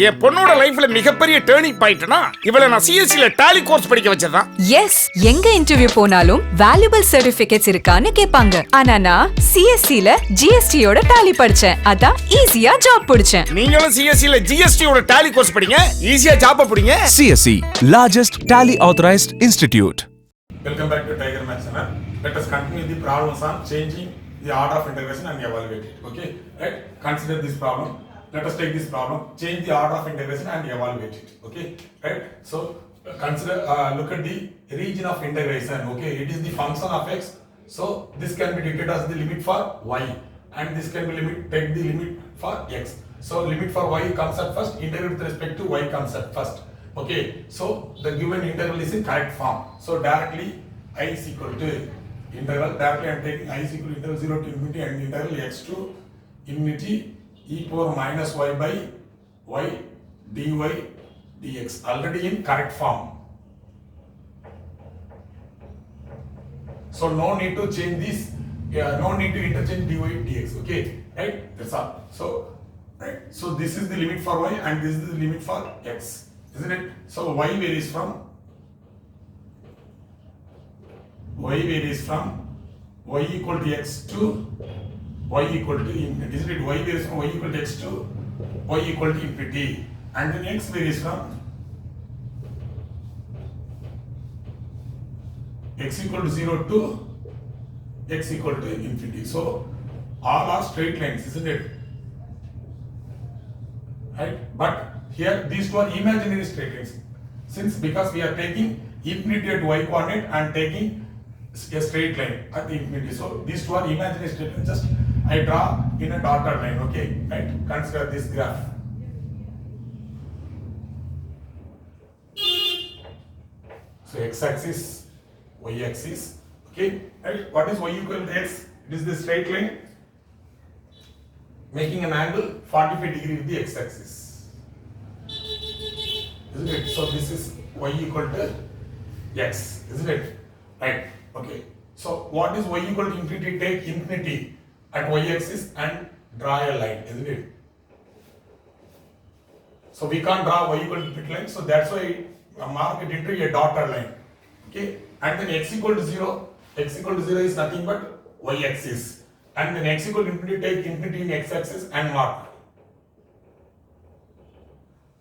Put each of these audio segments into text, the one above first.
என் பொண்ணோட லைஃப்ல மிகப்பெரிய டேர்னிங் பாயிண்ட்னா இவளை நான் சிஎஸ்சில டாலி கோர்ஸ் படிக்க வச்சதான். எஸ், எங்க இன்டர்வியூ போனாலும் வேல்யூபிள் சர்டிபிகேட்ஸ் இருக்கான்னு கேட்பாங்க. ஆனா நான் சிஎஸ்சில ஜிஎஸ்டியோட டாலி படிச்சேன். அதான் ஈஸியா ஜாப் பிடிச்சேன். நீங்களும் சிஎஸ்சில ஜிஎஸ்டியோட டாலி கோர்ஸ் படிங்க, ஈஸியா ஜாப் பிடிங்க. CSE, largest tally authorized institute. Welcome back to Tiger Math channel. Let us continue the problems on changing the order of integration and evaluate it. Okay, right? Consider this problem. Let us take this problem, change the order of integration and evaluate it. Okay, right? So consider, look at the region of integration. Okay, it is the function of x. So this can be taken as the limit for y, and this can be take the limit for x. So limit for y comes at first, integral with respect to y comes at first. Okay, so the given integral is in correct form. So directly I is equal to integral, directly I am taking I is equal to integral 0 to infinity and integral x to infinity e power minus y by y dy dx, already in correct form. So no need to change this, no need to interchange dy dx. Okay, right? That's all. So right, so this is the limit for y and this is the limit for x, isn't it? So y varies from y equal to x to y equal to infinity, isn't it? Y varies from y equal to x to y equal to infinity, and then x varies from x equal to 0 to x equal to infinity. So all are straight lines, isn't it? Right? But here these two are imaginary straight lines, since because we are taking infinity at y coordinate and taking a straight line at the infinity. So these two are imaginary straight lines. Just I draw in a dotted line. Okay, right? Consider this graph. So x-axis, y-axis. Okay, right? What is y equal to x? It is the straight line making an angle 45 degree with the x-axis, isn't it? So this is y equal to x, isn't it? Right? Okay. So what is y equal to infinity? Take infinity at y-axis and draw a line, isn't it? So we can't draw y equal to infinity line, so that's why I mark it into a dotted line. Okay. And then x equal to 0. X equal to 0 is nothing but y-axis. And then x equal to infinity, take infinity in x-axis and mark.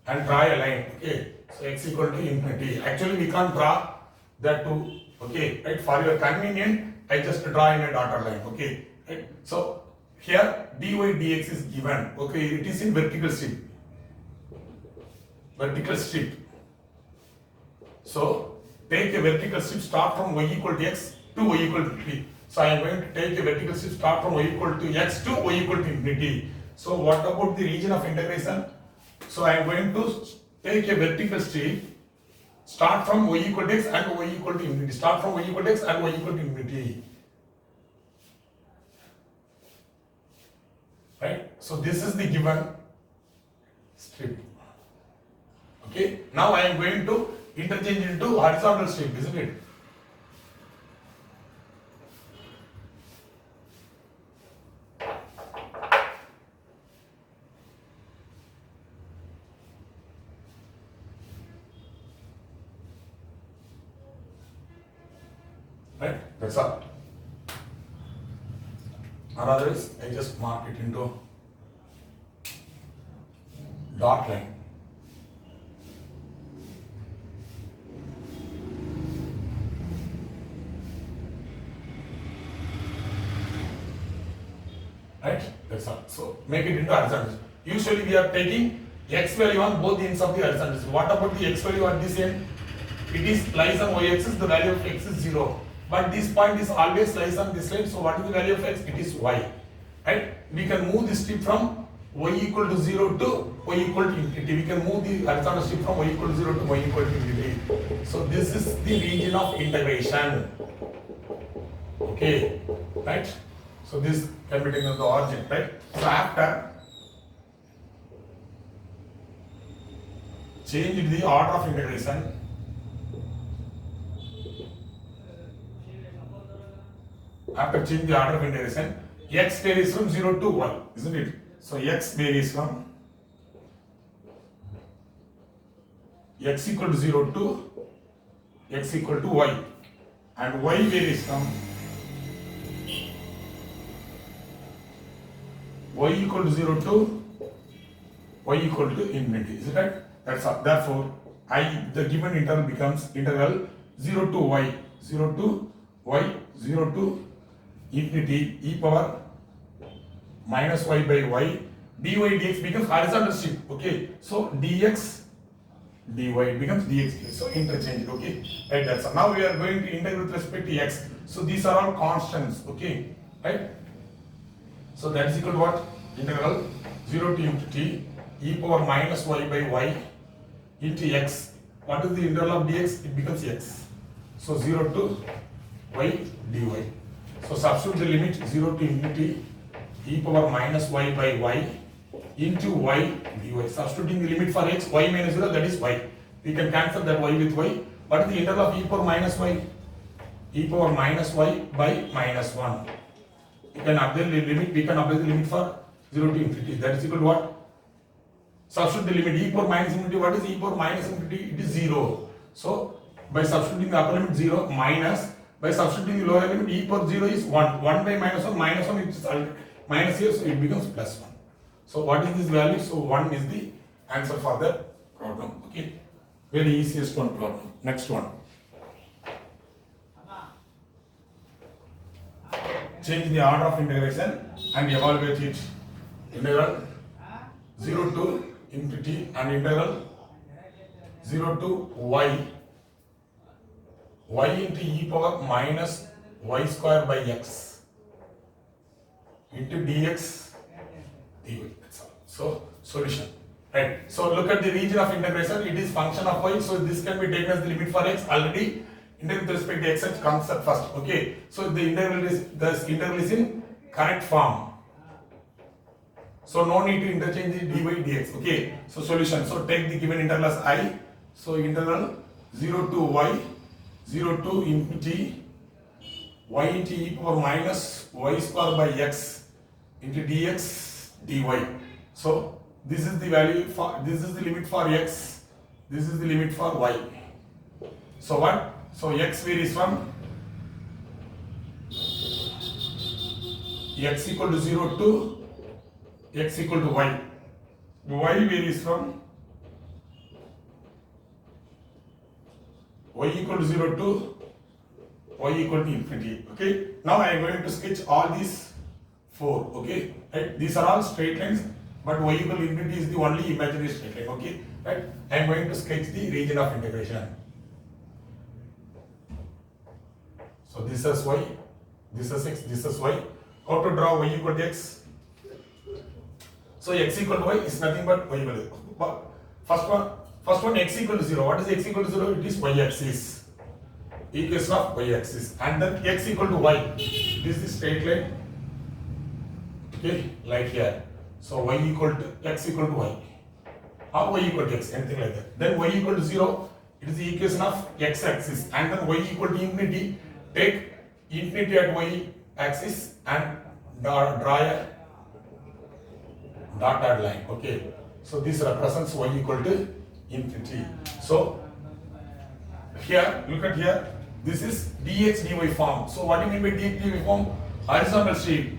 And draw a line. Okay. So x equal to infinity. Actually we can't draw that too. Okay. Right. For your convenience, I just draw in a dotted line. Okay. Right. So here dy dx is given. Okay. It is in vertical strip. Vertical strip. So take a vertical strip, start from y equal to x to y equal to 3. So I am going to take a vertical strip, start from y equal to x to y equal to infinity. So what about the region of integration? So I am going to take a vertical strip, start from y equal to x and y equal to infinity. Start from y equal to x and y equal to infinity. Right? So this is the given strip. Okay. Now I am going to interchange into horizontal strip, isn't it? Right? That's all. Or otherwise, I just mark it into dot line. Right? That's all. So make it into horizontal. Usually we are taking x value on both ends of the horizontal. What about the x value at this end? It is lies on y-axis, the value of x is 0. But this point is always lies on this line. So what is the value of x? It is y. Right? We can move this strip from y equal to 0 to y equal to infinity. We can move the horizontal strip from y equal to 0 to y equal to infinity. So this is the region of integration. Okay. Right? So this can be taken as the origin. Right? So after change the order of integration, after change the order of integration, x varies from 0 to 1, isn't it? So x varies from x equal to 0 to x equal to y, and y varies from y equal to 0 to y equal to infinity. Is it right? That's all. Therefore, the given interval becomes integral 0 to y, 0 to y, 0 to infinity e power minus y by y, dy dx becomes horizontal strip. Okay, so dx dy becomes dx dx. So interchange. Okay, right. That's all. Now we are going to integrate with respect to x. So these are all constants. Okay, right. So that is equal to what? Integral 0 to infinity e power minus y by y into x. What is the integral of dx? It becomes x. So 0 to y dy. So substitute the limit 0 to infinity e power minus y by y into y dy. Substituting the limit for x, y minus 0, that is y. We can cancel that y with y. What is the integral of e power minus y? E power minus y by minus 1. We can apply the limit, for 0 to infinity. That is equal to what? Substitute the limit e power minus infinity. What is e power minus infinity? It is 0. So by substituting the upper limit 0 minus, by substituting the lower limit e power 0 is 1. 1 by minus 1, minus 1 it is minus here, so it becomes plus 1. So what is this value? So 1 is the answer for the problem. Okay, very easiest one problem. Next one. Change the order of integration and evaluate it. Integral 0 to infinity and integral 0 to y into e power minus y square by x into dx dy. That's all. So solution. Right. So look at the region of integration. It is function of y. So this can be taken as the limit for x. Already integral with respect to x comes at first. Okay. So the integral is in correct form. So no need to interchange the dy dx. Okay. So solution. So take the given integral as I. So integral 0 to y, 0 to infinity y into e power minus y square by x into dx dy. So this is the value for, this is the limit for x, this is the limit for y. So what? So x varies from x equal to 0 to x equal to y. Y varies from y equal to 0 to y equal to infinity. Okay. Now I am going to sketch all these 4. Okay. Right. These are all straight lines, but y equal to infinity is the only imaginary straight line. Okay. Right. I am going to sketch the region of integration. So this is y, this is x, this is y. How to draw y equal to x? So x equal to y is nothing but y equal to. First one x equal to 0. What is x equal to 0? It is y axis. Equation of y axis. And then x equal to y. This is the straight line. Okay, like here. So y equal to x equal to y. Or y equal to x, anything like that. Then y equal to 0. It is the equation of x axis. And then y equal to infinity. Take infinity at y axis and draw a dotted line. Okay. So this represents y equal to infinity. So here, look at here. This is dx dy form. So what do you mean by dx dy form? Horizontal strip.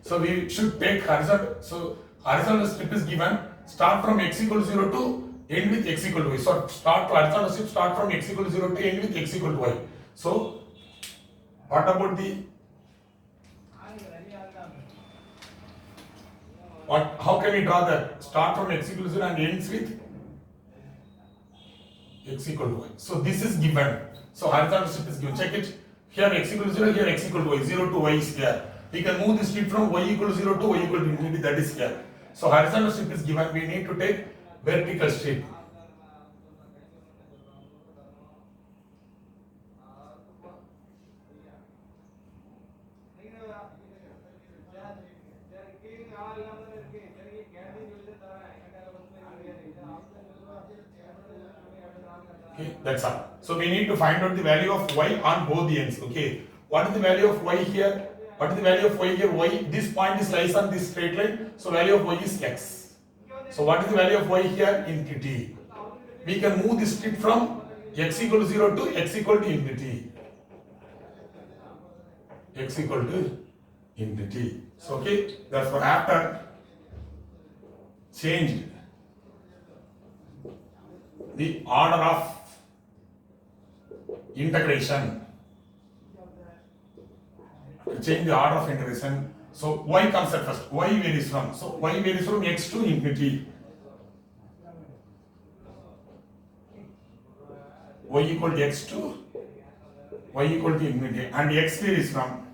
So we should take horizontal. So horizontal strip is given. Start from x equal to 0 to end with x equal to y. So start horizontal strip. Start from x equal to 0 to end with x equal to y. So what about the how can we draw that? Start from x equal to 0 and ends with x equal to y. So this is given. So horizontal strip is given. Check it. Here x equal to 0, here x equal to y. 0 to y is here. We can move the strip from y equal to 0 to y equal to infinity. That is here. So horizontal strip is given. We need to take vertical strip. Okay, that's all. So we need to find out the value of y on both the ends. Okay, what is the value of y here? What is the value of y here? Y, this point is lies on this straight line. So value of y is x. So what is the value of y here? Infinity. We can move this strip from x equal to 0 to x equal to infinity. X equal to infinity. So okay, therefore after changed the order of integration, change the order of integration. So y comes at first. Y varies from. So y varies from x to infinity. Y equal to x to y equal to infinity, and x varies from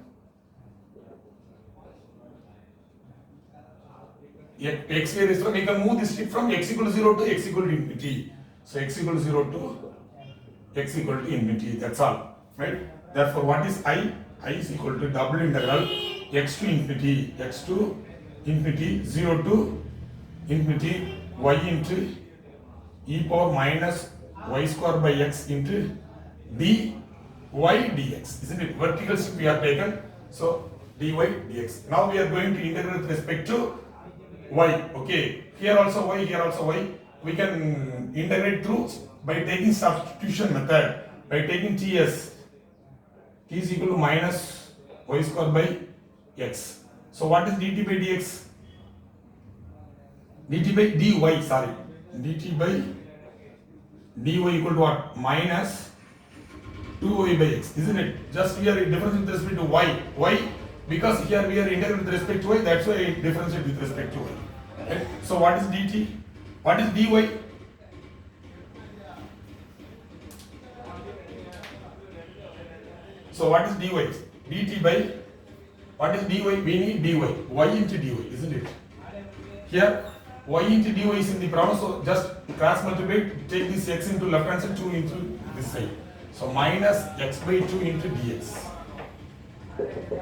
x varies from. We can move this strip from x equal to 0 to x equal to infinity. So x equal to 0 to x equal to infinity. That's all, right? Therefore, what is I? I is equal to double integral x to infinity, 0 to infinity y into e power minus y square by x into dy dx. Isn't it? Vertical strip we have taken. So dy dx. Now we are going to integrate with respect to y. Okay. Here also y, here also y. We can integrate through by taking substitution method, by taking ts. T is equal to minus y square by x. So what is dt by dx? dt by dy, sorry. dt by dy equal to what? Minus 2y by x, isn't it? Just we are difference with respect to y. Why? Because here we are integrating with respect to y, that's why I differentiate with respect to y. Okay? So what is dt? What is dy? So what is dy? dt by, what is dy? We need dy. Y into dy, isn't it? Here y into dy is in the problem, so just cross multiply, take this x into left hand side, 2 into this side. So minus x by 2 into dx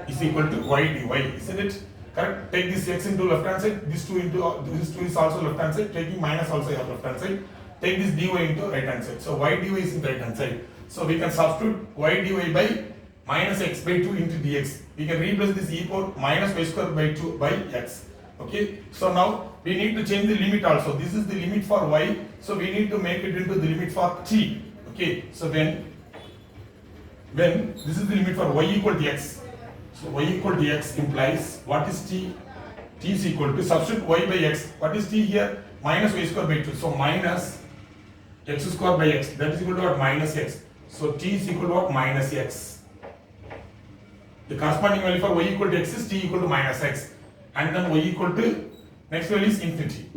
is equal to y dy, isn't it? Correct? Take this x into left hand side, this 2 into, this 2 is also left hand side, taking minus also your left hand side. Take this dy into right hand side. So y dy is in right hand side. So we can substitute y dy by minus x by 2 into dx. We can replace this e power minus y square by 2 by x. Okay, so now we need to change the limit also. This is the limit for y, so we need to make it into the limit for t. Okay, so when this is the limit for y equal to x, so y equal to x implies what is t? T is equal to, substitute y by x. What is t here? Minus y square by 2. So minus x square by x, that is equal to what? Minus x. So t is equal to what? Minus x. The corresponding value for y equal to x is t equal to minus x. And then y equal to, next value is infinity.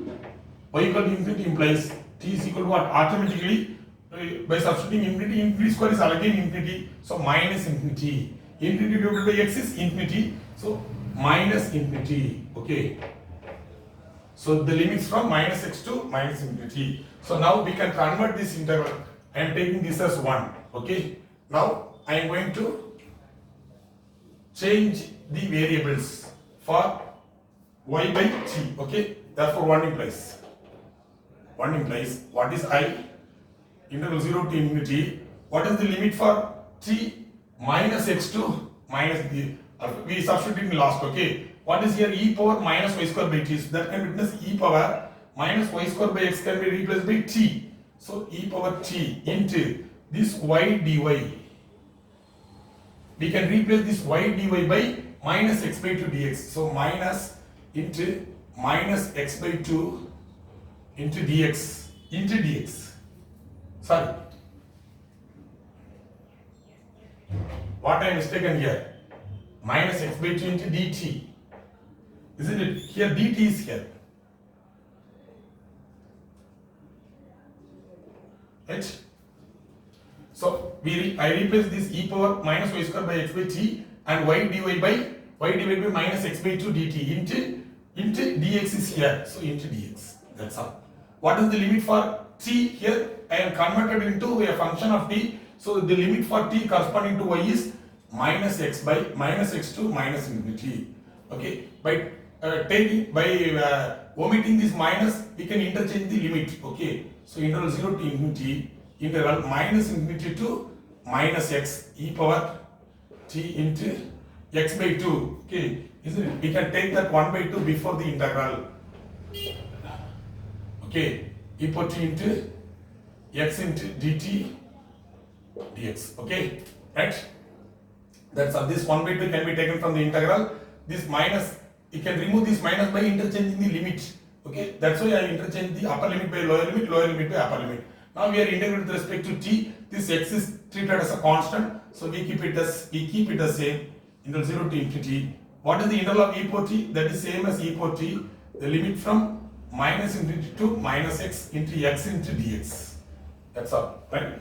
Y equal to infinity implies t is equal to what? Automatically, by substituting infinity, infinity square is again infinity. So minus infinity. Infinity divided by x is infinity. So minus infinity. Okay. So the limits from minus x to minus infinity. So now we can convert this interval. I am taking this as 1. Okay. Now I am going to change the variables for y by t. Okay. Therefore 1 implies what is I? Integral 0 to infinity. What is the limit for t? Minus x to minus the, we substitute in last. Okay. What is here? E power minus y square by t. So that can be written as e power minus y square by x can be replaced by t. So e power t into this y dy. We can replace this y dy by minus x by 2 dx. So minus into minus x by 2 into dx. Sorry. What I mistaken here? Minus x by 2 into dt. Isn't it? Here dt is here. Right? So I replace this e power minus y square by x by t and y divided by minus x by 2 dt into dx is here. So into dx. That's all. What is the limit for t here? I am converted into a function of t. So the limit for t corresponding to y is minus x to minus infinity. Okay. By omitting this minus, we can interchange the limit. Okay. So interval 0 to infinity, integral minus infinity to minus x e power t into x by 2. Okay. Isn't it? We can take that 1 by 2 before the integral. Okay, e power t into x into dt dx. Okay, right? That's all. This 1 by 2 can be taken from the integral. This minus, you can remove this minus by interchanging the limit. Okay, that's why I interchange the upper limit by lower limit by upper limit. Now we are integrating with respect to t. This x is treated as a constant, so we keep it as same. Integral 0 to infinity. What is the integral of e power t? That is same as e power t. The limit from minus infinity to minus x into dx. That's all, right?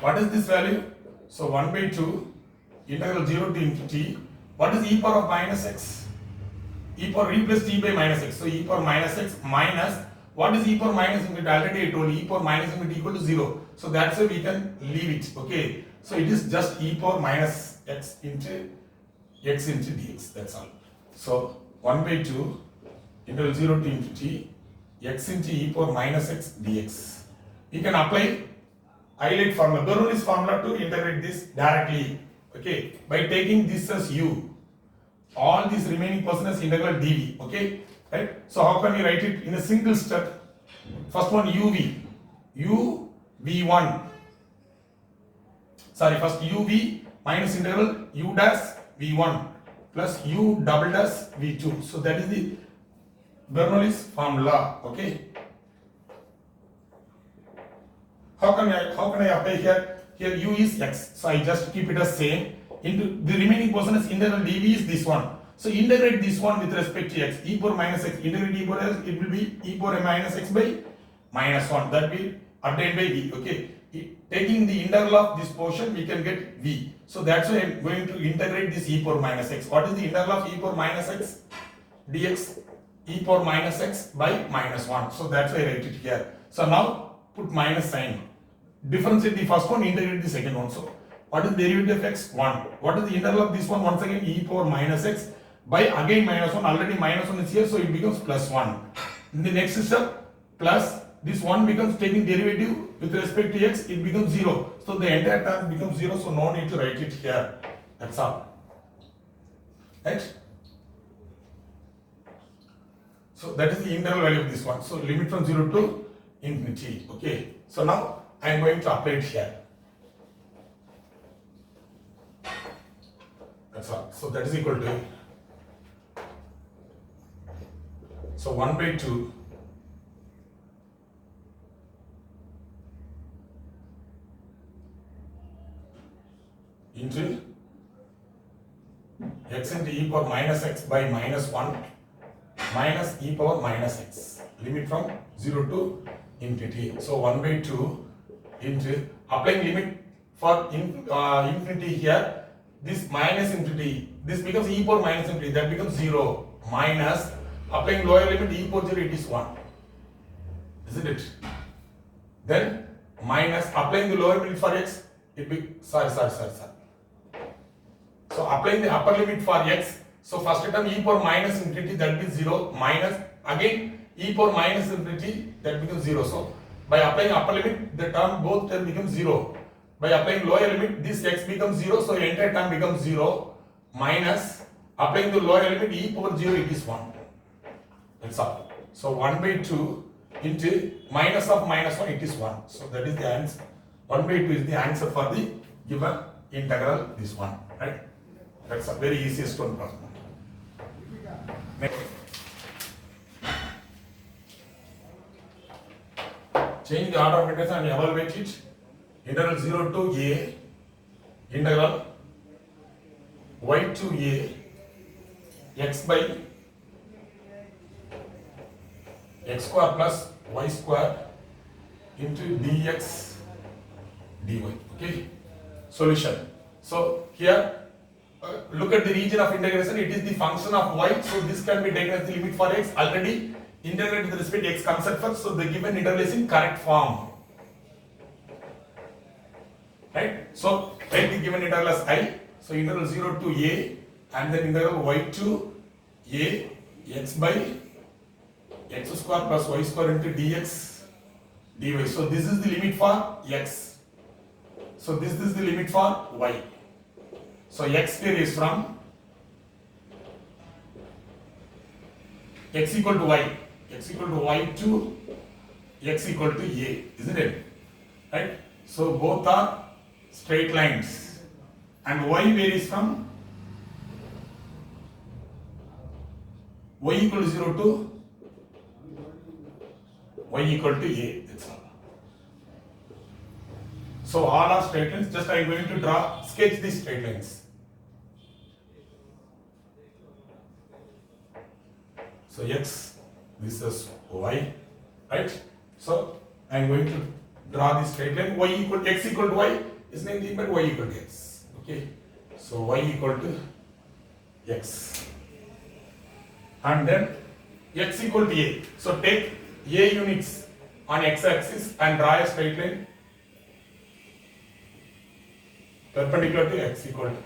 What is this value? So 1 by 2 integral 0 to infinity. What is e power of minus x? E power replace t by minus x. So e power minus x minus, what is e power minus infinity? Already I told you, e power minus infinity equal to 0. So that's why we can leave it. Okay. So it is just e power minus x into dx. That's all. So 1 by 2 integral 0 to infinity x into e power minus x dx. We can apply highlight formula, Bernoulli's formula to integrate this directly. Okay, by taking this as u, all these remaining portion as integral dv. Okay, right? So how can we write it in a single step? First one uv1. Sorry, first uv minus integral u dash v1 plus u double dash v2. So that is the Bernoulli's formula. Okay. How can I apply here? Here u is x, so I just keep it as same. Into the remaining portion is integral dv is this one. So integrate this one with respect to x. E power minus x. Integrate e power x. It will be e power minus x by minus 1. That will obtained by v. Okay. Taking the integral of this portion, we can get v. So that's why I am going to integrate this e power minus x. What is the integral of e power minus x dx? E power minus x by minus 1. So that's why I write it here. So now put minus sign. Differentiate the first one, integrate the second one. So what is the derivative of x? 1. What is the integral of this one? Once again e power minus x by again minus 1. Already minus 1 is here, so it becomes plus 1. In the next step, plus this 1 becomes taking derivative with respect to x, it becomes 0. So the entire term becomes 0, so no need to write it here. That's all. Right? So that is the integral value of this one. So limit from 0 to infinity. Okay. So now I am going to apply it here. That's all. So that is equal to, so 1 by 2 into x into e power minus x by minus 1 minus e power minus x. Limit from 0 to infinity. So 1 by 2 into applying limit for infinity here. This minus infinity, this becomes e power minus infinity, that becomes 0 minus applying lower limit e power 0, it is 1. Isn't it? Then minus applying the lower limit for x, it be sorry. So applying the upper limit for x, so first term e power minus infinity, that is 0 minus again e power minus infinity, that becomes 0. So by applying upper limit, the term both term becomes 0. By applying lower limit, this x becomes 0, so entire term becomes 0 minus applying the lower limit e power 0, it is 1. That's all. So 1 by 2 into minus of minus 1, it is 1. So that is the answer. 1 by 2 is the answer for the given integral, this one, right? That's a very easiest one problem. Next. Change the order of integration and evaluate it. Integral 0 to a, integral y to a, x by x square plus y square into dx dy. Okay, solution. So here look at the region of integration. It is the function of y, so this can be taken as the limit for x. Already integrate with respect to x comes at first, so the given integral is in correct form, right? So take the given integral as I. So integral 0 to a and then integral y to a, x by x square plus y square into dx dy. So this is the limit for x. So this is the limit for y. So x here is from x equal to y, x equal to y to x equal to a, isn't it? Right? So both are straight lines and y varies from y equal to 0 to y equal to a, that's all. So all are straight lines, just I am going to sketch these straight lines. So x, this is y, right? So I am going to draw this straight line. X equal to y is nothing but y equal to x. Okay. So y equal to x. And then x equal to a. So take a units on x-axis and draw a straight line perpendicular to x equal to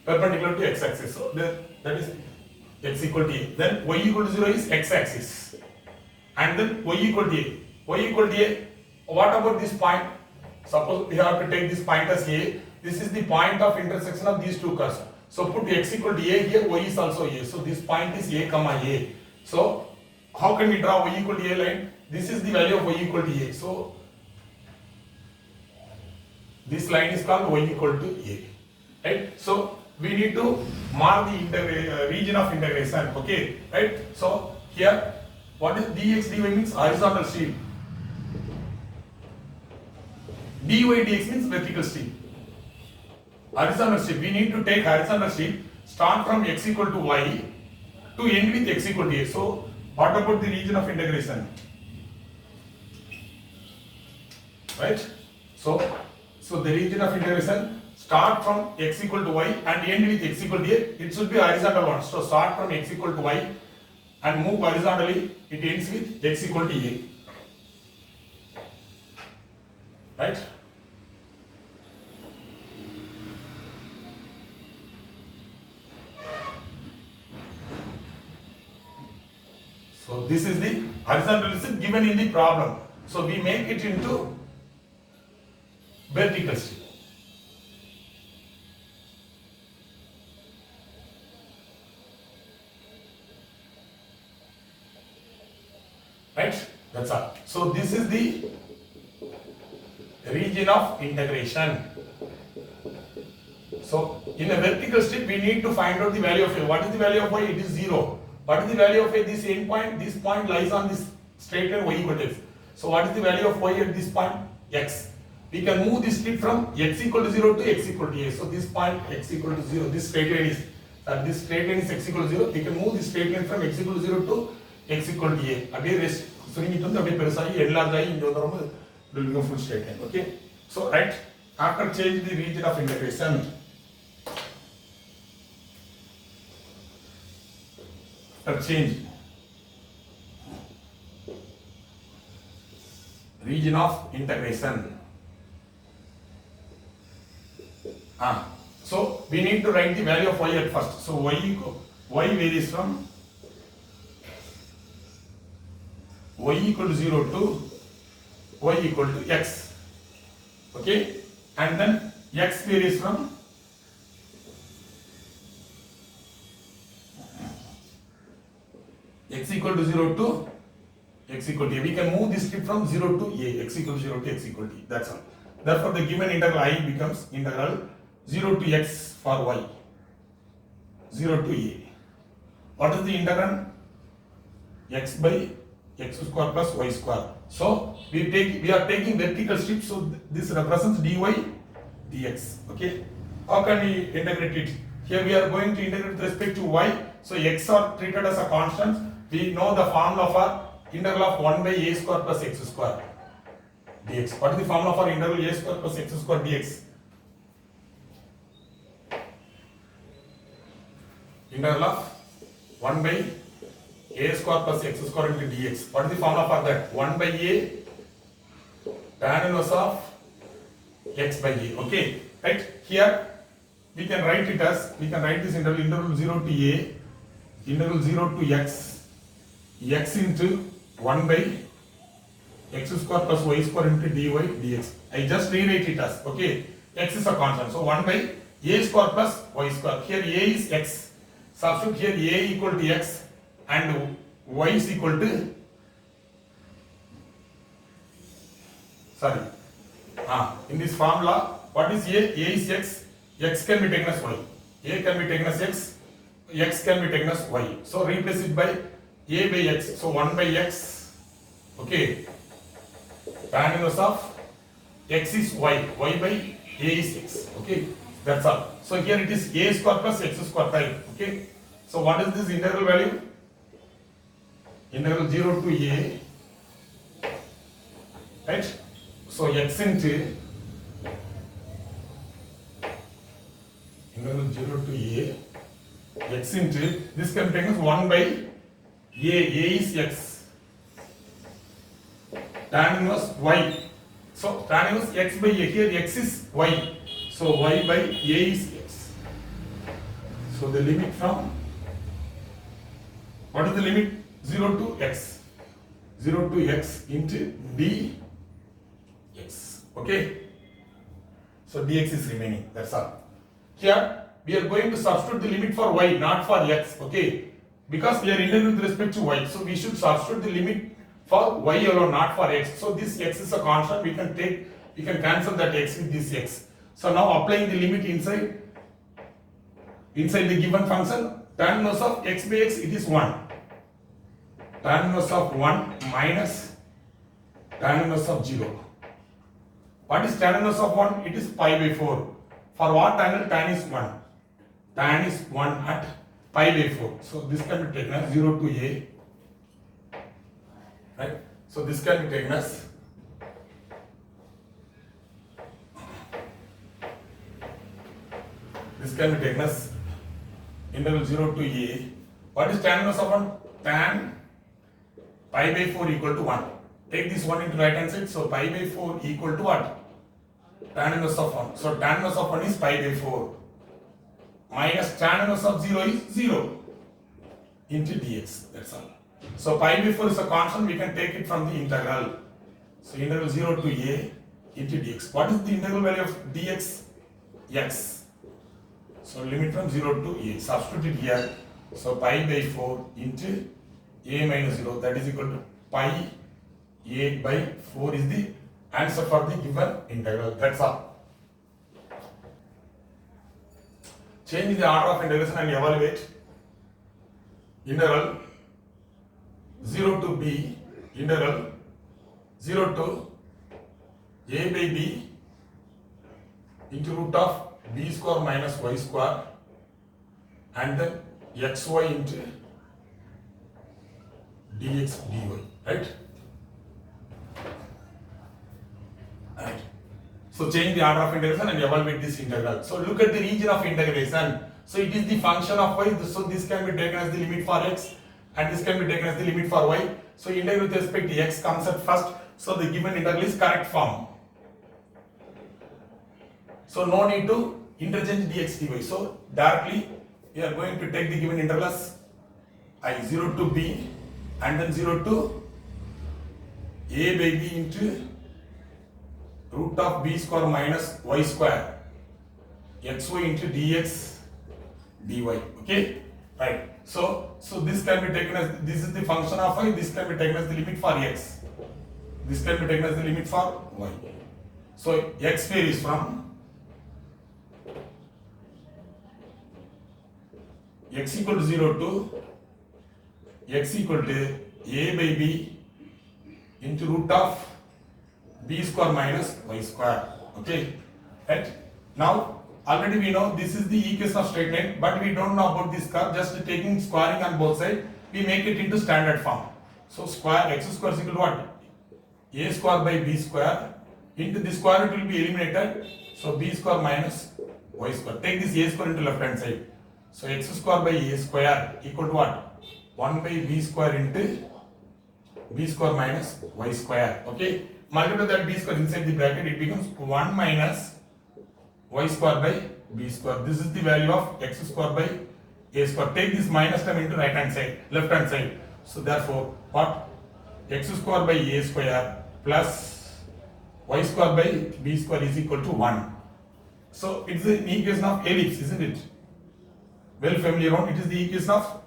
perpendicular to x-axis. So that is x equal to a. Then y equal to 0 is x-axis. And then y equal to a. Y equal to a. What about this point? Suppose we have to take this point as a. This is the point of intersection of these two curves. So put x equal to a here, y is also a. So this point is a comma a. So how can we draw y equal to a line? This is the value of y equal to a. So this line is called y equal to a. Right? So we need to mark the region of integration. Okay, right? So here, what is dx dy means horizontal strip. dy dx means vertical strip. Horizontal strip. We need to take horizontal strip, start from x equal to y to end with x equal to a. So what about the region of integration? Right? So the region of integration start from x equal to y and end with x equal to a. It should be horizontal one. So start from x equal to y and move horizontally. It ends with x equal to a. Right? So this is the horizontal is given in the problem. So we make it into vertical strip. Right? That's all. So this is the region of integration. So in a vertical strip we need to find out the value of a. What is the value of y? It is 0. What is the value of a? This end point, this point lies on this straight line y equal to x. So what is the value of y at this point? X. We can move this strip from x equal to 0 to x equal to a. So this point x equal to 0, this straight line is this straight line is x equal to 0. We can move this straight line from x equal to 0 to x equal to a. Again rest சுருங்கிட்டு வந்து அப்படியே பெருசாகி enlarge ஆகி இங்க வந்து it will become full straight line. Okay. So right after change the region of integration, change region of integration. So we need to write the value of y at first. So y varies from y equal to 0 to y equal to x. Okay, and then x varies from x equal to 0 to x equal to a. We can move this strip from 0 to a, x equal to 0 to x equal to a. That's all. Therefore, the given integral I becomes integral 0 to x for y, 0 to a. What is the integral? X by x square plus y square. So we are taking vertical strip. So this represents dy dx. Okay. How can we integrate it? Here we are going to integrate with respect to y. So x are treated as a constant. We know the formula for integral of 1 by a square plus x square dx. What is the formula for integral a square plus x square dx? Integral of 1 by a square plus x square into dx. What is the formula for that? 1 by a tan inverse of x by a. Okay, right? Here we can write it as, we can write this integral 0 to a, integral 0 to x into 1 by x square plus y square into dy dx. I just rewrite it as, okay, x is a constant. So 1 by a square plus y square. Here a is x. Substitute here a equal to x and y is equal to, sorry, in this formula, what is a? A is x, x can be taken as y. A can be taken as x, x can be taken as y. So replace it by a by x. So 1 by x, okay. Tan inverse of x is y, y by a is x, okay. That's all. So here it is a square plus x square type, okay. So what is this integral value? Integral 0 to a, right? So x into integral 0 to a, x into, this can be taken as 1 by a is x, tan inverse y. So tan inverse x by a, here x is y, so y by a is x. So the limit from, what is the limit? 0 to x, 0 to x into dx, okay. So dx is remaining, that's all. Here we are going to substitute the limit for y, not for x, okay, because we are integrating with respect to y, so we should substitute the limit for y alone, not for x. So this x is a constant, we can cancel that x with this x. So now applying the limit inside the given function, tan inverse of x by x, it is 1. Tan inverse of 1 minus tan inverse of 0. What is tan inverse of 1? It is pi by 4. For what angle? Tan is 1. Tan is 1 at pi by 4. So this can be taken as 0 to a. Right? So this can be taken as integral 0 to a. What is tan inverse of 1? Tan pi by 4 equal to 1. Take this 1 into right hand side. So pi by 4 equal to what? Tan inverse of 1. So tan inverse of 1 is pi by 4. Minus tan inverse of 0 is 0 into dx. That's all. So pi by 4 is a constant. We can take it from the integral. So integral 0 to a into dx. What is the integral value of dx? X. So limit from 0 to a. Substitute it here. So pi by 4 into a minus 0, that is equal to pi a by 4 is the answer for the given integral. That's all. Change the order of integration and evaluate. Integral 0 to b, integral 0 to a by b into root of b square minus y square, and then xy into dx dy, right? Right. So change the order of integration and evaluate this integral. So look at the region of integration. So it is the function of y. So this can be taken as the limit for x, and this can be taken as the limit for y. So integral with respect to x comes at first. So the given integral is correct form. So no need to interchange dx dy. So directly we are going to take the given integral as I 0 to b, and then 0 to a by b into root of b square minus y square xy into dx dy. Okay, right. So this can be taken as, this is the function of y. This can be taken as the limit for x. This can be taken as the limit for y. So x varies from x equal to 0 to x equal to a by b into root of b square minus y square. Okay, right? Now already we know this is the equation of straight line, but we don't know about this curve. Just taking squaring on both sides, we make it into standard form. So square x square is equal to what? A square by b square into the square root will be eliminated. So b square minus y square. Take this a square into left hand side. So x square by a square equal to what? 1 by b square into b square minus y square. Okay, multiply that b square inside the bracket, it becomes 1 minus y square by b square. This is the value of x square by a square. Take this minus term into right hand side, left hand side. So therefore what? X square by a square plus y square by b square is equal to 1. So it's the equation of ellipse, isn't it? Well familiar one. It is the equation of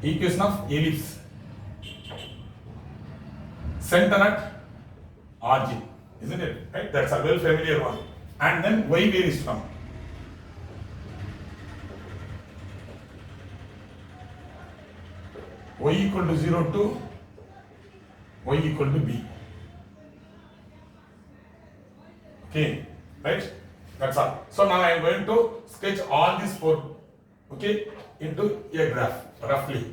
equation of ellipse, center at origin, isn't it? Right? That's a well familiar one. And then y where is from? Y equal to 0 to y equal to b. Okay, right? That's all. So now I am going to sketch all these four, okay, into a graph roughly.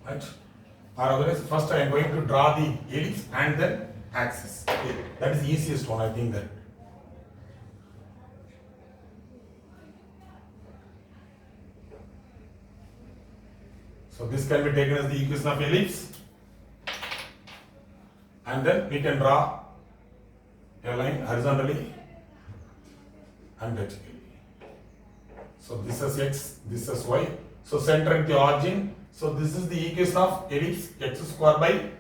Right? Or otherwise, first I am going to draw the ellipse and then axis. Okay. That is the easiest one, I think that. So this can be taken as the equation of ellipse, and then we can draw a line horizontally and vertically. So this is x, this is y. So center at the origin. So this is the equation of ellipse x square by.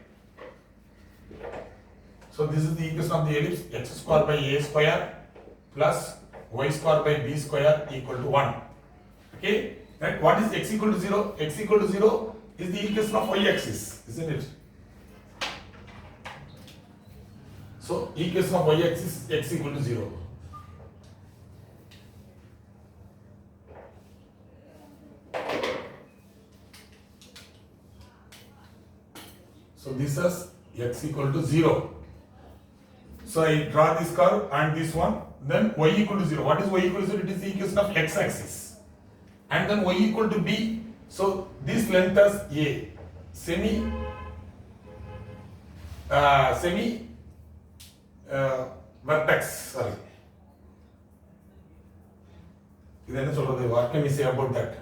So this is the equation of the ellipse x square by a square plus y square by b square equal to 1. Okay, right? What is x equal to 0? X equal to 0 is the equation of y axis, isn't it? So equation of y axis x equal to 0. So this is x equal to 0. So I draw this curve and this one, then y equal to 0. What is y equal to 0? It is the equation of x axis. And then y equal to b. So this length is a semi vertex. Sorry. What can we say about that?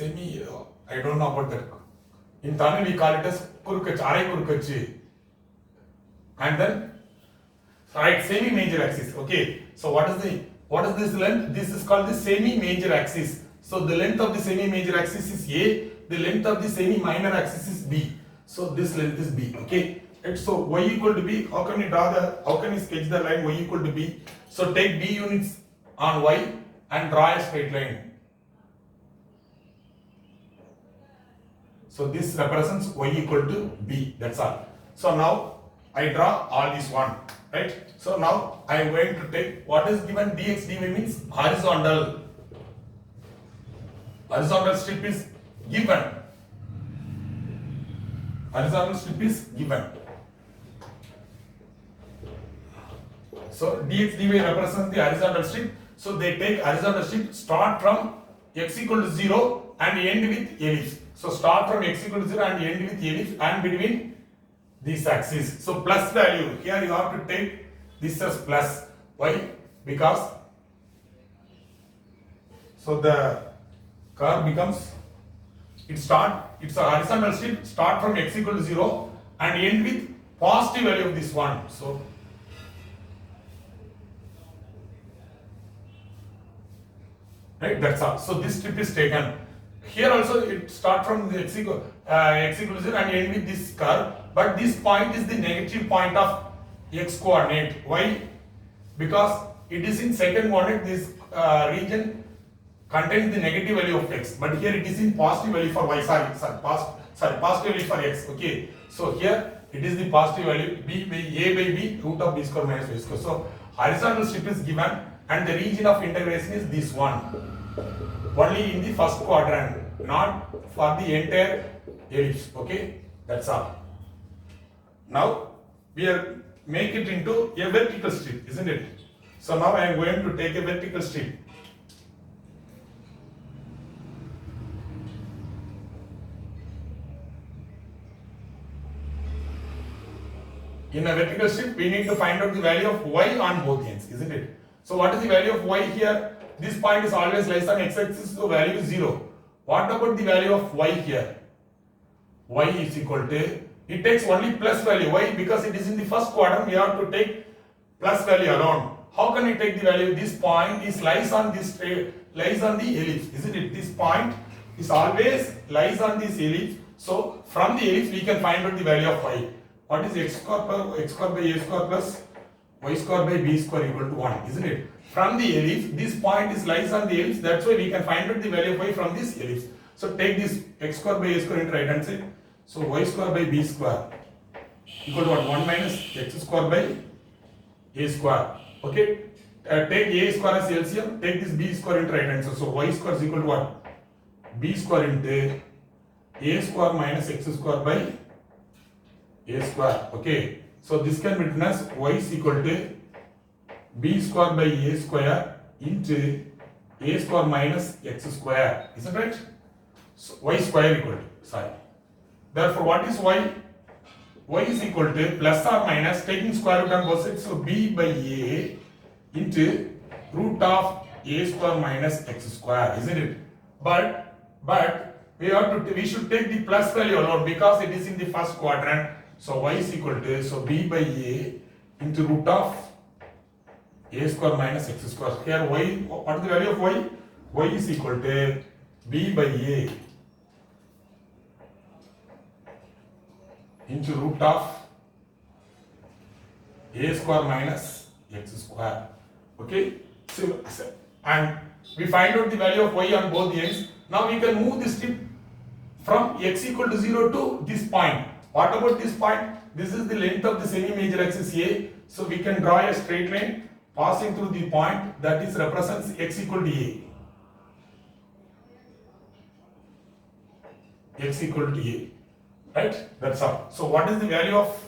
I don't know about that. In Tamil we call it as kurkachu, arai kurkachu. And then, right, semi-major axis. Okay. So what is this length? This is called the semi-major axis. So the length of the semi-major axis is A. The length of the semi-minor axis is B. So this length is B. Okay. Right. So y equal to B. How can we sketch the line y equal to B? So take B units on y and draw a straight line. So this represents y equal to b, that's all. So now I draw all this one, right? So now I am going to take what is given dx dy means horizontal. Horizontal strip is given. Horizontal strip is given. So dx dy represents the horizontal strip. So they take horizontal strip, start from x equal to 0 and end with ellipse. So start from x equal to 0 and end with ellipse and between these axes. So plus value, here you have to take this as plus. Why? Because, so the curve becomes, it's a horizontal strip, start from x equal to 0 and end with positive value of this one. So right, that's all. So this strip is taken. Here also it start from the x equal to 0 and end with this curve, but this point is the negative point of x coordinate. Why? Because it is in second coordinate, this region contains the negative value of x, but here it is in positive value for y, positive value for x. Okay, so here it is the positive value b by a by b root of b square minus y square. So horizontal strip is given and the region of integration is this one. Only in the first quadrant, not for the entire ellipse. Okay, that's all. Now we are make it into a vertical strip, isn't it? So now I am going to take a vertical strip. In a vertical strip, we need to find out the value of y on both ends, isn't it? So what is the value of y here? This point is always less than x-axis, so value is 0. What about the value of y here? y is equal to, it takes only plus value. Why? Because it is in the first quadrant, we have to take plus value alone. How can we take the value? This point is lies on the ellipse, isn't it? This point is always lies on this ellipse. So from the ellipse we can find out the value of y. What is x square by a square plus y square by b square equal to 1, isn't it? From the ellipse, this point is lies on the ellipse. That's why we can find out the value of y from this ellipse. So take this x square by a square into right hand side. So y square by b square equal to what? 1 minus x square by a square. Okay. Take a square as LCM. Take this b square into right hand side. So y square is equal to what? B square into a square minus x square by a square. Okay. So this can be written as y is equal to b square by a square into a square minus x square. Isn't it right? So y square equal to, sorry. Therefore, what is y? Y is equal to plus or minus, taking square root on both sides. So b by a into root of a square minus x square, isn't it? But we should take the plus value alone because it is in the first quadrant. So y is equal to, so b by a into root of a square minus x square. Here y, what is the value of y? Y is equal to b by a into root of a square minus x square. Okay. So and we find out the value of y on both the ends. Now we can move this strip from x equal to 0 to this point. What about this point? This is the length of the semi-major axis A. So we can draw a straight line passing through the point that is represents x equal to A. X equal to A. Right? That's all. So what is the value of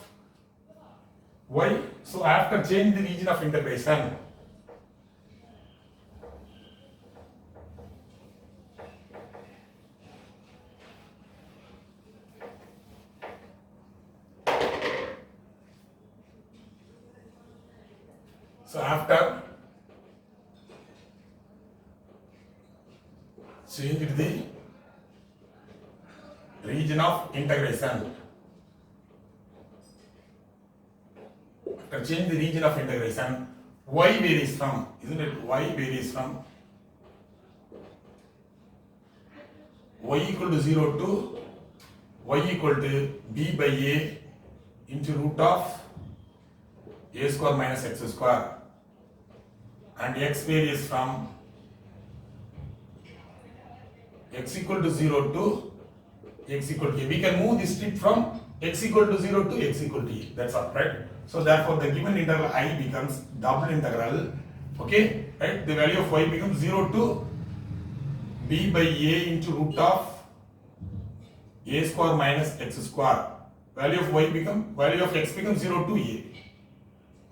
y? So after change the region of integration, so after change the region of integration, after change the region of integration, y varies from, isn't it? Y varies from y equal to 0 to y equal to b by a into root of a square minus x square, and x varies from x equal to 0 to x equal to a. We can move this strip from x equal to 0 to x equal to a. That's all, right? So therefore the given integral I becomes double integral. Okay, right? The value of y becomes 0 to b by a into root of a square minus x square. Value of x becomes 0 to a.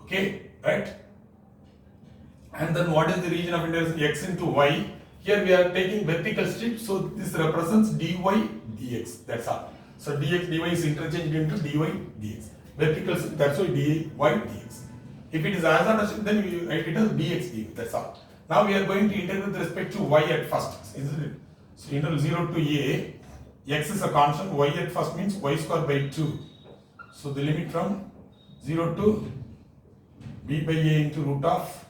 Okay, right? And then what is the region of integration? X into y. Here we are taking vertical strip, so this represents dy dx. That's all. So dx dy is interchanged into dy dx. Vertical strip, that's why dy dx. If it is horizontal strip, then we write it as dx dy. That's all. Now we are going to integrate with respect to y at first, isn't it? So integral 0 to a, x is a constant, y at first means y square by 2. So the limit from 0 to b by a into root of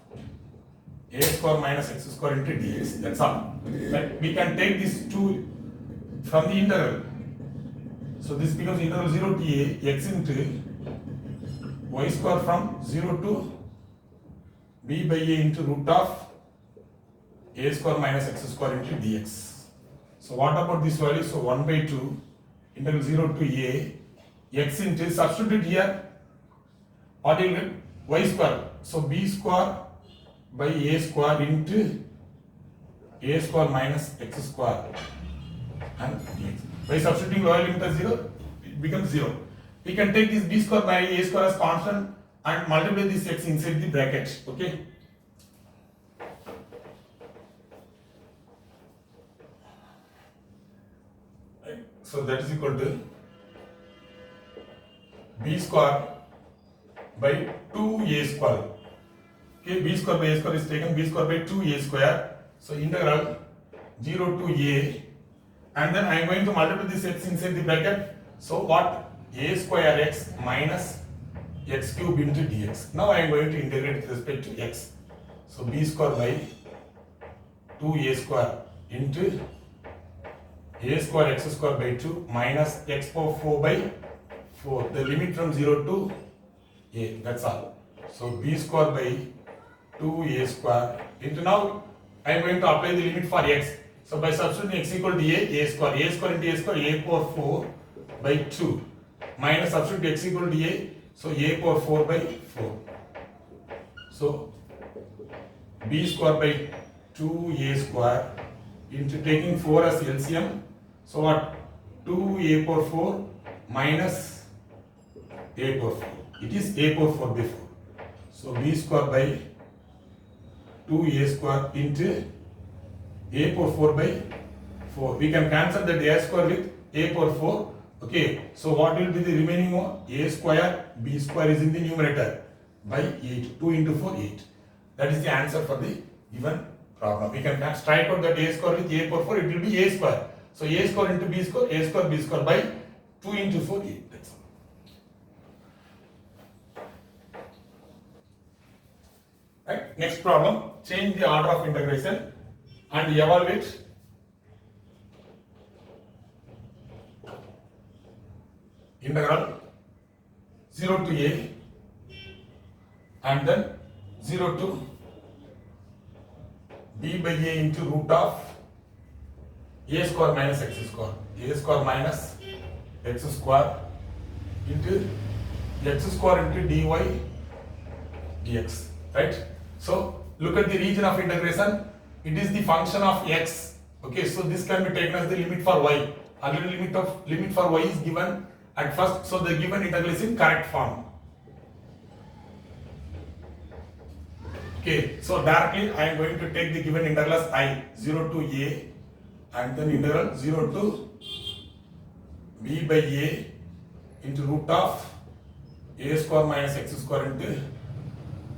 a square minus x square into dx. That's all. Right? We can take this 2 from the integral. So this becomes integral 0 to a x into y square from 0 to b by a into root of a square minus x square into dx. So what about this value? So 1 by 2 integral 0 to a x into, substitute here, what you get? Y square. So b square by a square into a square minus x square and dx. By substituting lower limit as 0, it becomes 0. We can take this b square by a square as constant and multiply this x inside the bracket. Okay. Right. So that is equal to b square by 2a square. Okay, b square by a square is taken, b square by 2a square. So integral 0 to a, and then I am going to multiply this x inside the bracket. So what? A square x minus x cube into dx. Now I am going to integrate with respect to x. So b square by 2a square into a square x square by 2 minus x power 4 by 4. The limit from 0 to a, that's all. So b square by 2a square into, now I am going to apply the limit for x. So by substituting x equal to a square into a square, a power 4 by 2 minus substitute x equal to a, so a power 4 by 4. So b square by 2a square into taking 4 as LCM. So what? 2a power 4 minus a power 4. It is a power 4 by 4. So b square by 2a square into a power 4 by 4. We can cancel that a square with a power 4. Okay, so what will be the remaining one? A square, b square is in the numerator by 8. 2 into 4, 8. That is the answer for the given problem. We can strike out that a square with a power 4, it will be a square. So a square into b square, a square b square by 2 into 4, 8. That's all. Right. Next problem, change the order of integration and evaluate integral 0 to a and then 0 to b by a into root of a square minus x square, a square minus x square into x square into dy dx, right? So look at the region of integration. It is the function of x. Okay, so this can be taken as the limit for y. Already limit for y is given at first, so the given integral is in correct form. Okay, so directly I am going to take the given integral as I 0 to a and then integral 0 to b by a into root of a square minus x square into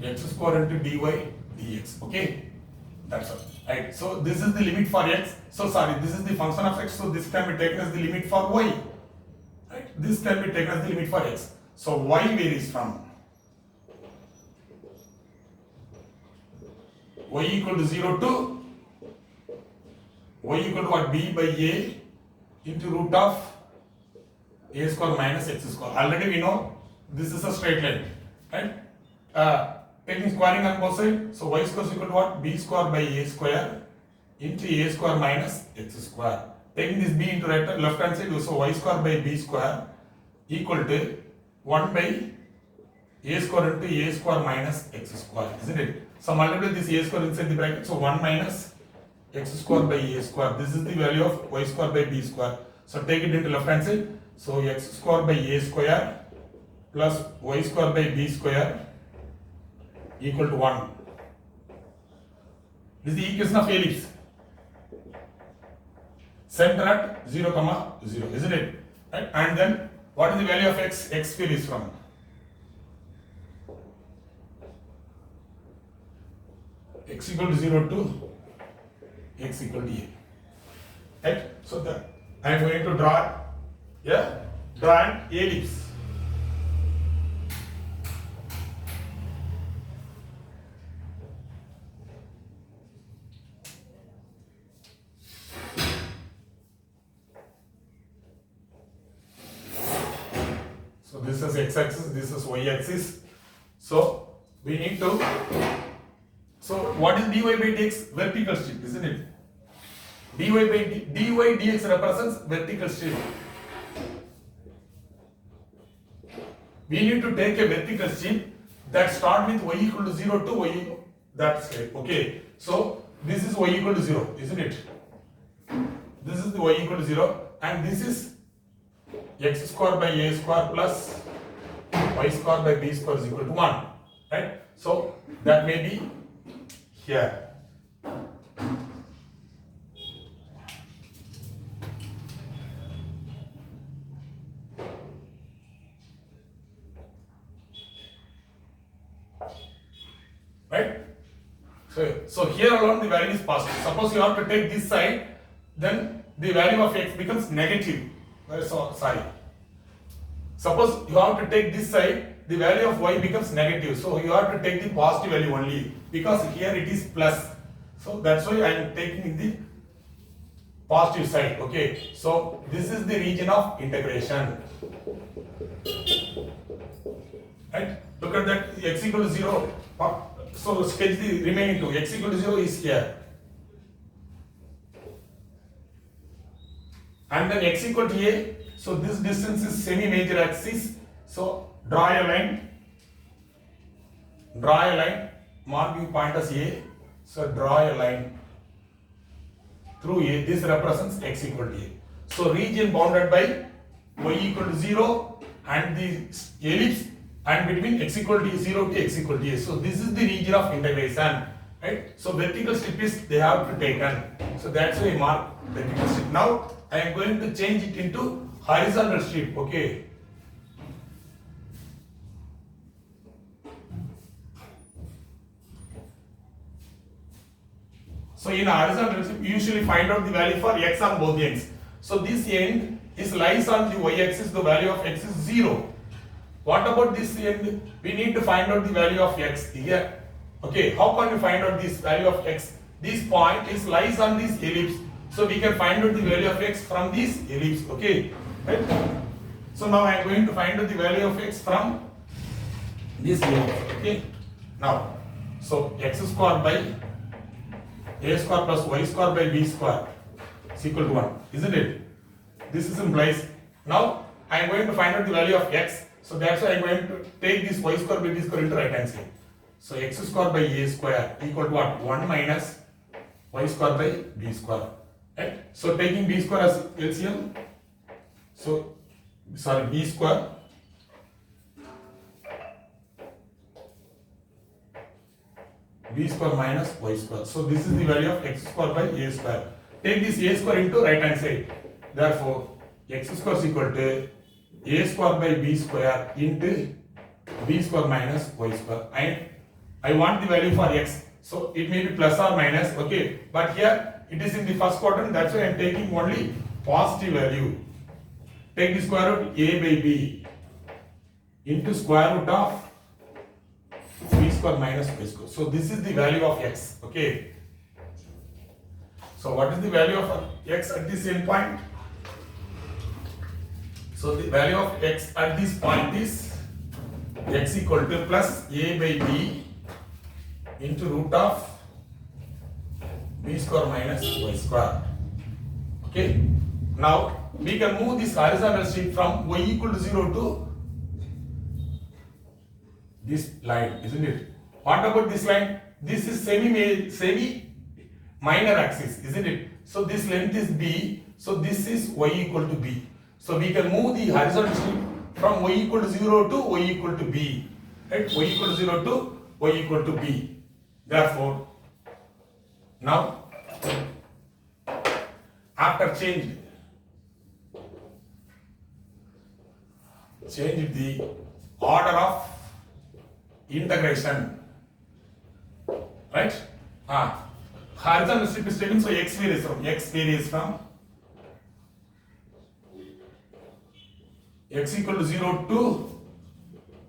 x square into dy dx. Okay, that's all. Right. So this is the limit for x. So sorry, this is the function of x. So this can be taken as the limit for y. Right. This can be taken as the limit for x. So y varies from y equal to 0 to y equal to what? B by a into root of a square minus x square. Already we know this is a straight line, right? Taking squaring on both sides, so y square is equal to what? B square by a square into a square minus x square. Taking this b into left hand side, so y square by b square equal to 1 by a square into a square minus x square, isn't it? So multiply this a square inside the bracket, so 1 minus x square by a square. This is the value of y square by b square. So take it into left hand side, so x square by a square plus y square by b square equal to 1. This is the equation of ellipse. Center at 0, 0, isn't it? Right? And then what is the value of x? X varies from x equal to 0 to x equal to a. Right? So I am going to draw an ellipse. So this is x-axis, this is y-axis. So we need to, so what is dy by dx? Vertical strip, isn't it? dy dx represents vertical strip. We need to take a vertical strip that start with y equal to 0 to y equal, that strip. Okay, so this is y equal to 0, isn't it? This is the y equal to 0 and this is x square by a square plus y square by b square is equal to 1, right? So that may be here. Right? So here alone the value is positive. Suppose you have to take this side, then the value of x becomes negative. So sorry, Suppose you have to take this side, the value of y becomes negative. So you have to take the positive value only because here it is plus. So that's why I am taking the positive side. Okay. So this is the region of integration. Right? Look at that, x equal to 0. So sketch the remaining two. X equal to 0 is here. And then x equal to a. So this distance is semi-major axis. So draw a line. Marking point as a. So draw a line through a. This represents x equal to a. So region bounded by y equal to 0 and the ellipse, and between x equal to 0 to x equal to a. So this is the region of integration, right? So vertical strip is they have to taken. So that's why I mark vertical strip. Now I am going to change it into horizontal strip. Okay. So in horizontal strip, you usually find out the value for x on both ends. So this end is lies on the y-axis. The value of x is 0. What about this end? We need to find out the value of x here. Okay, how can we find out this value of x? This point is lies on this ellipse. So we can find out the value of x from this ellipse. Okay, right? So now I am going to find out the value of x from this ellipse. Okay, now so x square by a square plus y square by b square is equal to 1, isn't it? This is implies. Now I am going to find out the value of x. So that's why I am going to take this y square by b square into right hand side. So x square by a square equal to what? 1 minus y square by b square. Right? So taking b square as LCM. So sorry, b square minus y square. So this is the value of x square by a square. Take this a square into right hand side. Therefore x square is equal to a square by b square into b square minus y square. And I want the value for x. So it may be plus or minus. Okay. But here it is in the first quadrant. That's why I am taking only positive value. Take the square root a by b into square root of b square minus y square. So this is the value of x. Okay. So what is the value of x at this end point? So the value of x at this point is x equal to plus a by b into root of b square minus y square. Okay. Now we can move this horizontal strip from y equal to 0 to this line, isn't it? What about this line? This is semi minor axis, isn't it? So this length is b. So this is y equal to b. So we can move the horizontal strip from y equal to 0 to y equal to b. Right? Y equal to 0 to y equal to b. Therefore, now after change the order of integration, right? Horizontal strip is taken, so x varies from x equal to 0 to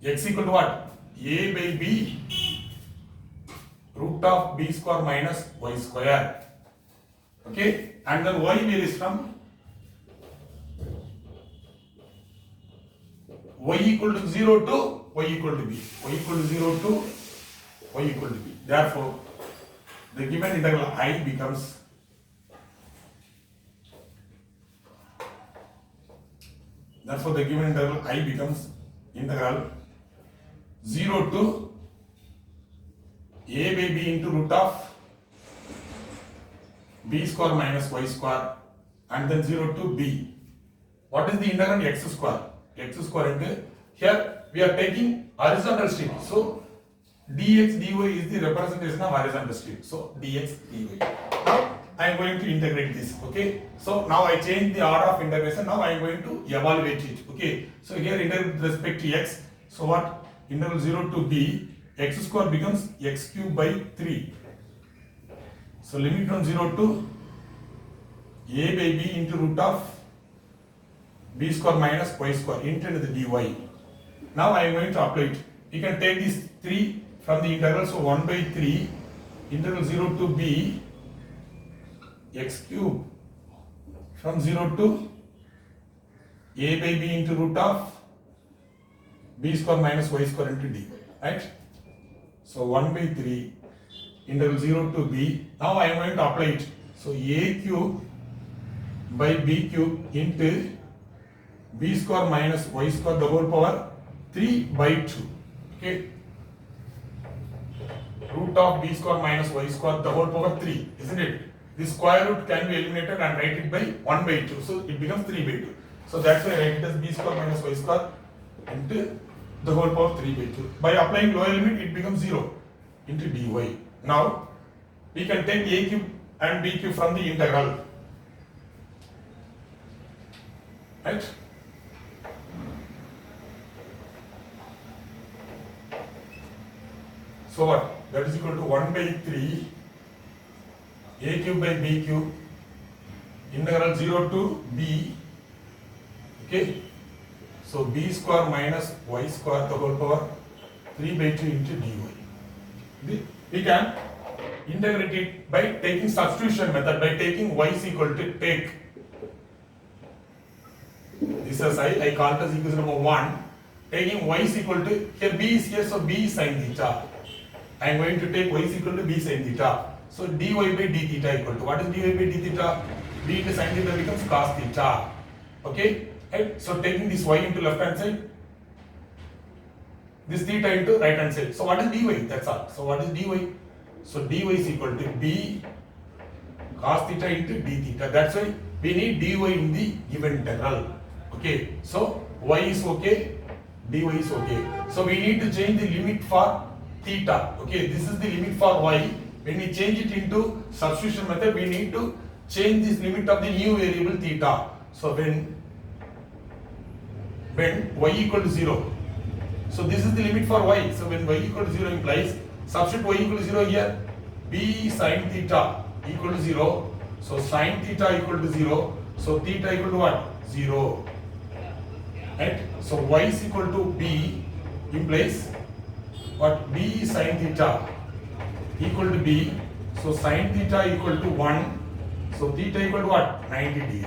x equal to what? A by b root of b square minus y square. Okay, and then y varies from y equal to 0 to y equal to b. Y equal to 0 to y equal to b. Therefore, the given integral I becomes integral 0 to a by b into root of b square minus y square, and then 0 to b. What is the integral? X square into, here we are taking horizontal strip. So dx dy is the representation of horizontal strip. So dx dy. Now I am going to integrate this. Okay. So now I change the order of integration. Now I am going to evaluate it. Okay. So here integrate with respect to x. So what? Integral 0 to b, x square becomes x cube by 3. So limit from 0 to a by b into root of b square minus y square into the dy. Now I am going to apply it. You can take these 3 from the integral, so 1 by 3 integral 0 to b x cube from 0 to a by b into root of b square minus y square into dy, right? So 1 by 3 integral 0 to b. Now I am going to apply it. So a cube by b cube into b square minus y square the whole power 3 by 2. Okay. Root of b square minus y square the whole power 3, isn't it? The square root can be eliminated and write it by 1 by 2. So it becomes 3 by 2. So that's why I write it as b square minus y square into the whole power 3 by 2. By applying lower limit, it becomes 0 into dy. Now we can take a cube and b cube from the integral, right? So what? That is equal to 1 by 3 a cube by b cube integral 0 to b. Okay. So b square minus y square the whole power 3 by 2 into dy. We can integrate it by taking substitution method, by taking y is equal to take this as I call it as equation number 1. Taking y is equal to, here b is here, so b is sin theta. I am going to take y is equal to b sin theta. So dy by d theta equal to, what is dy by d theta? b into sin theta becomes cos theta. Okay, right? So taking this y into left hand side, this theta into right hand side. So what is dy? That's all. So what is dy? So dy is equal to b cos theta into d theta. That's why we need dy in the given integral. Okay, so y is okay, dy is okay. So we need to change the limit for theta. Okay, this is the limit for y. When we change it into substitution method, we need to change this limit of the new variable theta. So when y equal to 0, so this is the limit for y. So when y equal to 0 implies, substitute y equal to 0 here, b sin theta equal to 0. So sin theta equal to 0. So theta equal to what? 0. Right? So y is equal to b implies what? B sin theta equal to b. So sin theta equal to 1. So theta equal to what? 90 degree.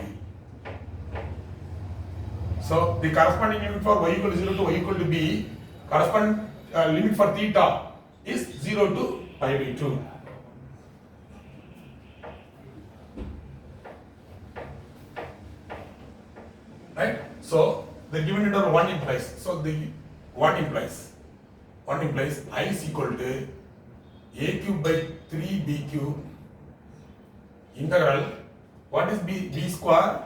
So the corresponding limit for y equal to 0 to y equal to b, corresponding limit for theta is 0 to pi by 2. Right? So the given integral 1 implies, so the 1 implies I is equal to a cube by 3b cube integral, what is b square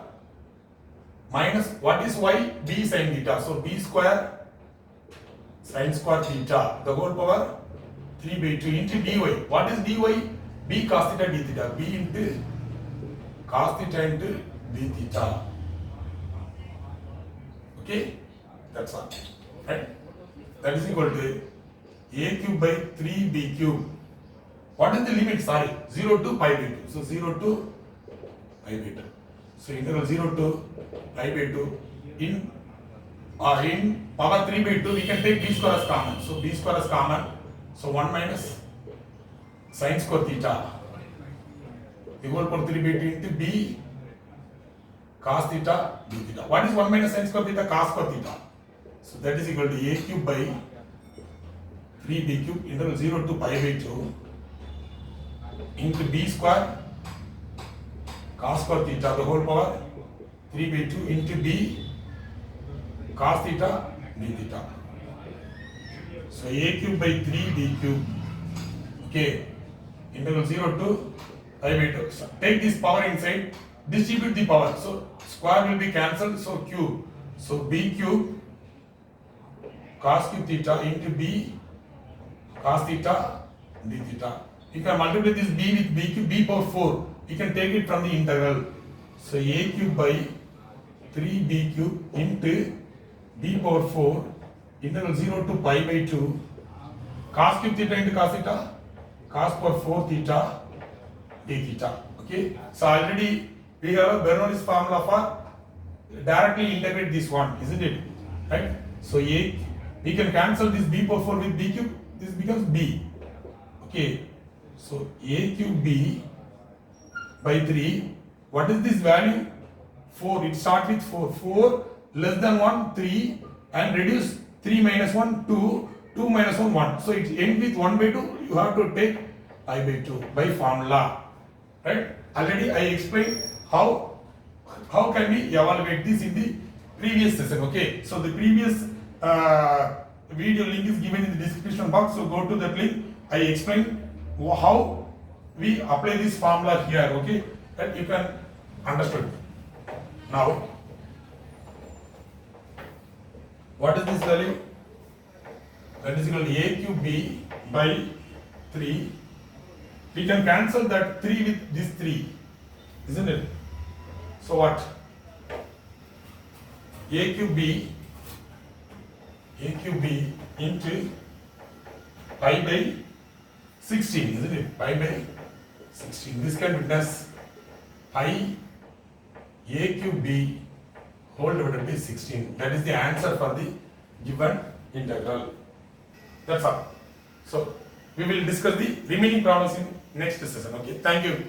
minus what is y? b sin theta. So b square sin square theta the whole power 3 by 2 into dy. What is dy? b cos theta d theta. b into cos theta into d theta. Okay, that's all. Right? That is equal to a cube by 3b cube. What is the limit? Sorry, 0 to pi by 2. So 0 to pi by 2. So integral 0 to pi by 2 in power 3 by 2 we can take b square as common. So b square as common. So 1 minus sin square theta the whole power 3 by 2 into b cos theta d theta. What is 1 minus sin square theta? Cos square theta. So that is equal to a cube by 3b cube integral 0 to pi by 2 into b square cos square theta the whole power 3 by 2 into b cos theta d theta. So a cube by 3b cube. Okay, integral 0 to pi by 2. So take this power inside, distribute the power. So square will be cancelled. So cube. So b cube cos cube theta into b cos theta d theta. You can multiply this b with b cube, b power 4. You can take it from the integral. So a cube by 3b cube into b power 4 integral 0 to pi by 2 cos cube theta into cos theta cos power 4 theta d theta. Okay. So already we have a Bernoulli's formula for directly integrate this one, isn't it? Right? So a, we can cancel this b power 4 with b cube. This becomes b. Okay. So a cube b by 3. What is this value? 4. It starts with 4. 4 less than 1, 3, and reduce 3 minus 1, 2. 2 minus 1, 1. So it ends with 1 by 2. You have to take I by 2 by formula. Right? Already I explained how can we evaluate this in the previous session. Okay. So the previous video link is given in the description box. So go to that link. I explained how we apply this formula here. Okay. That you can understand. Now, what is this value? That is equal to a cube b by 3. We can cancel that 3 with this 3, isn't it? So what? A cube b into pi by 16, isn't it? Pi by 16. This can be written as pi a cube b whole divided by 16. That is the answer for the given integral. That's all. So we will discuss the remaining problems in next session. Okay. Thank you.